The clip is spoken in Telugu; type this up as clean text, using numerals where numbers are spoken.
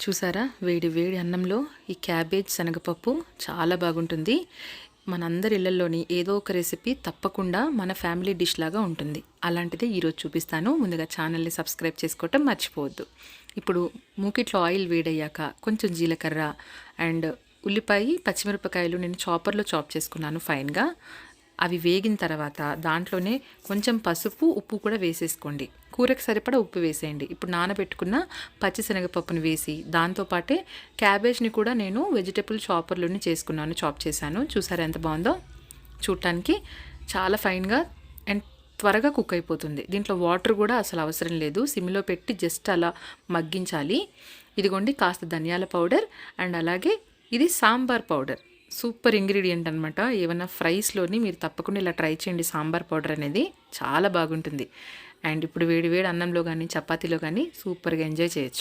చూసారా వేడి వేడి అన్నంలో ఈ క్యాబేజ్ శనగపప్పు చాలా బాగుంటుంది. మనందరి ఇళ్లలోని ఏదో ఒక రెసిపీ తప్పకుండా మన ఫ్యామిలీ డిష్ లాగా ఉంటుంది. అలాంటిదే ఈరోజు చూపిస్తాను. ముందుగా ఛానల్ని సబ్స్క్రైబ్ చేసుకోవటం మర్చిపోవద్దు. ఇప్పుడు మూకిట్లో ఆయిల్ వేడయ్యాక కొంచెం జీలకర్ర అండ్ ఉల్లిపాయ పచ్చిమిరపకాయలు నేను చాపర్లో చాప్ చేసుకున్నాను ఫైన్గా. అవి వేగిన తర్వాత దాంట్లోనే కొంచెం పసుపు ఉప్పు కూడా వేసేసుకోండి. కూరకు సరిపడా ఉప్పు వేసేయండి. ఇప్పుడు నానబెట్టుకున్న పచ్చిశనగపప్పును వేసి దాంతోపాటే క్యాబేజ్ని కూడా నేను వెజిటబుల్ చాపర్లోనే చాప్ చేశాను. చూసారా ఎంత బాగుందో. చూడటానికి చాలా ఫైన్గా అండ్ త్వరగా కుక్ అయిపోతుంది. దీంట్లో వాటర్ కూడా అసలు అవసరం లేదు. సిమ్లో పెట్టి జస్ట్ అలా మగ్గించాలి. ఇదిగోండి కాస్త ధనియాల పౌడర్ అండ్ అలాగే ఇది సాంబార్ పౌడర్. సూపర్ ఇంగ్రీడియంట్ అనమాట. ఏమన్నా ఫ్రైస్లోని మీరు తప్పకుండా ఇలా ట్రై చేయండి. సాంబార్ పౌడర్ అనేది చాలా బాగుంటుంది. అండ్ ఇప్పుడు వేడి వేడి అన్నంలో కానీ చపాతీలో కానీ సూపర్గా ఎంజాయ్ చేయొచ్చు.